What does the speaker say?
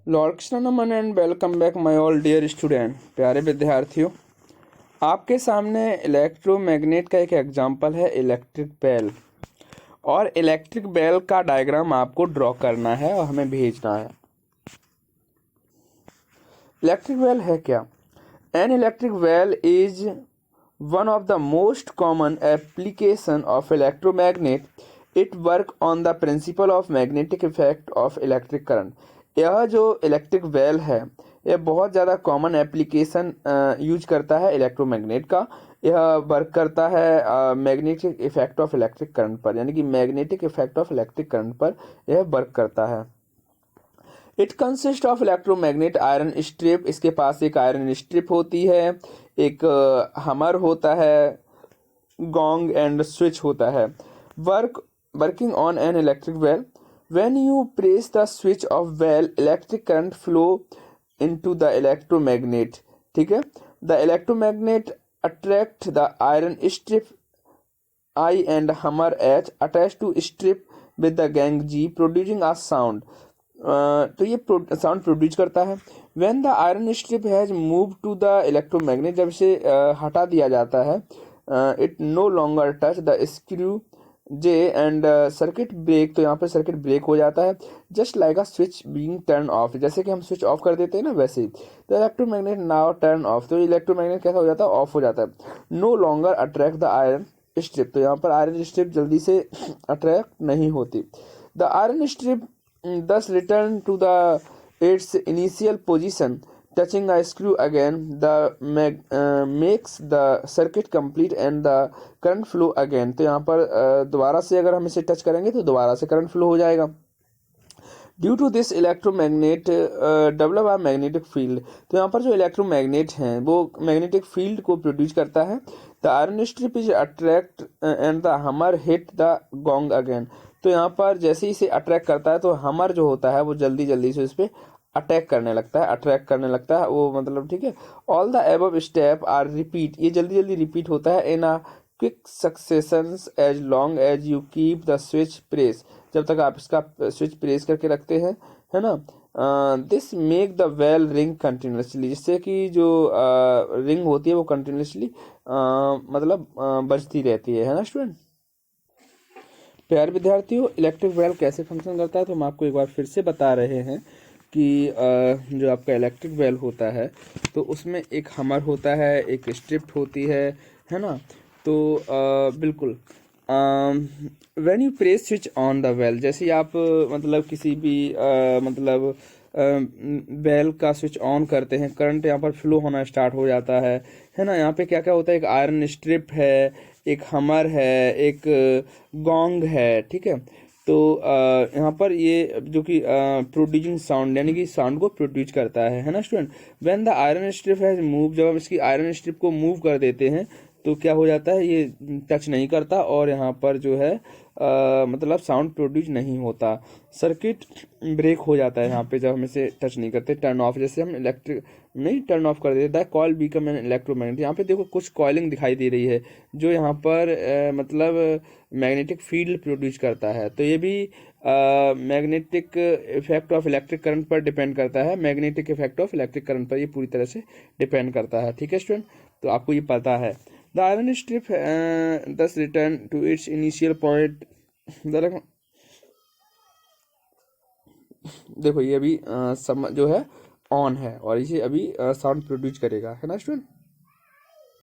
Lord कृष्णनमन and welcome back my all dear student. प्यारे विद्यार्थियों, आपके सामने इलेक्ट्रोमैग्नेट का एक एग्जांपल है इलेक्ट्रिक बेल। और इलेक्ट्रिक बेल का डायग्राम आपको ड्रॉ करना है और हमें भेजना है। इलेक्ट्रिक बेल है क्या? An electric bell is one of the most common application of electromagnet. It work on the principle of magnetic effect of electric current. यह जो इलेक्ट्रिक बेल है यह बहुत ज़्यादा कॉमन एप्लीकेशन यूज करता है इलेक्ट्रोमैग्नेट का। यह वर्क करता है magnetic effect of electric current पर, यानी कि magnetic effect of electric current पर यह वर्क करता है। It consist of electromagnet iron strip. इसके पास एक आयरन स्ट्रिप होती है, एक हमर होता है, गोंग एंड स्विच होता है। Working on an electric bell, when you press the switch of bell, electric current flow into the electromagnet। ठीक है, the electromagnet attract the iron strip I and hammer H attached to strip with the gang G producing a sound। तो ये sound produce करता है। when the iron strip has moved to the electromagnet, जब इसे हटा दिया जाता है, it no longer touch the screw जे एंड सर्किट ब्रेक। तो यहाँ पर सर्किट ब्रेक हो जाता है, just like a switch being turn off. जैसे कि हम स्विच ऑफ कर देते हैं ना, वैसे ही। तो इलेक्ट्रोमैग्नेट नाउ टर्न ऑफ, तो इलेक्ट्रोमैग्नेट कैसा हो जाता है? ऑफ हो जाता है। No longer attract the iron strip, तो यहाँ पर आयरन स्ट्रिप जल्दी से अट्रैक्ट नहीं होती। The iron strip thus return to the its initial position, touching a screw again, the makes the circuit complete and the current flow again। तो यहाँ पर दोबारा से अगर हम इसे टच करेंगे तो दोबारा से करंट फ्लो हो जाएगा। Due to this electromagnet develop a magnetic field, तो यहाँ पर जो इलेक्ट्रोमैग्नेट हैं वो मैग्नेटिक फील्ड को प्रोड्यूस करता है। The iron strip is attract and the हमर हिट द गोंग अगेन, तो यहाँ पर जैसे ही इसे अट्रैक्ट करता है तो हमर जो होता है वो जल्दी जल्दी से उस पर अटैक करने लगता है, अट्रैक्ट करने लगता है वो, मतलब ठीक है। All the above step are repeat, ये जल्दी जल्दी रिपीट होता है in a quick successions as long as you keep the switch press, जब तक आप इसका स्विच प्रेस करके रखते हैं, है ना। This make the bell ring continuously, जिससे कि जो रिंग होती है वो कंटिन्यूसली मतलब बजती रहती है ना स्टूडेंट। प्यारे विद्यार्थियों, इलेक्ट्रिक बेल कैसे फंक्शन करता है तो हम आपको एक बार फिर से बता रहे हैं कि जो आपका इलेक्ट्रिक बेल होता है तो उसमें एक हमर होता है, एक स्ट्रिप होती है ना। तो बिल्कुल when you press switch on the bell, जैसे ही आप मतलब किसी भी मतलब बेल का स्विच ऑन करते हैं, करंट यहाँ पर फ्लो होना स्टार्ट हो जाता है ना। यहाँ पे क्या क्या होता है? एक आयरन स्ट्रिप है, एक हमर है, एक गोंग है, ठीक है। तो यहाँ पर ये जो कि प्रोड्यूसिंग साउंड, यानी कि साउंड को प्रोड्यूस करता है ना student. When the iron strip has move, जब हम इसकी आयरन स्ट्रिप को मूव कर देते हैं तो क्या हो जाता है? ये टच नहीं करता और यहाँ पर जो है मतलब साउंड प्रोड्यूस नहीं होता, सर्किट ब्रेक हो जाता है यहाँ पे जब हम इसे टच नहीं करते। टर्न ऑफ, जैसे हम इलेक्ट्रिक नहीं टर्न ऑफ कर देते, the coil become an electromagnet. यहाँ पे देखो कुछ कॉइलिंग दिखाई दे रही है जो यहाँ पर मतलब मैग्नेटिक फील्ड प्रोड्यूस करता है। तो ये भी magnetic effect of electric current पर डिपेंड करता है, magnetic effect of electric current पर ये पूरी तरह से डिपेंड करता है, ठीक है स्टूडेंट। तो आपको ये पता है। The iron strip thus return to its initial point। देखो ये अभी जो है ऑन है और इसे अभी साउंड प्रोड्यूस करेगा, है ना स्टूडेंट।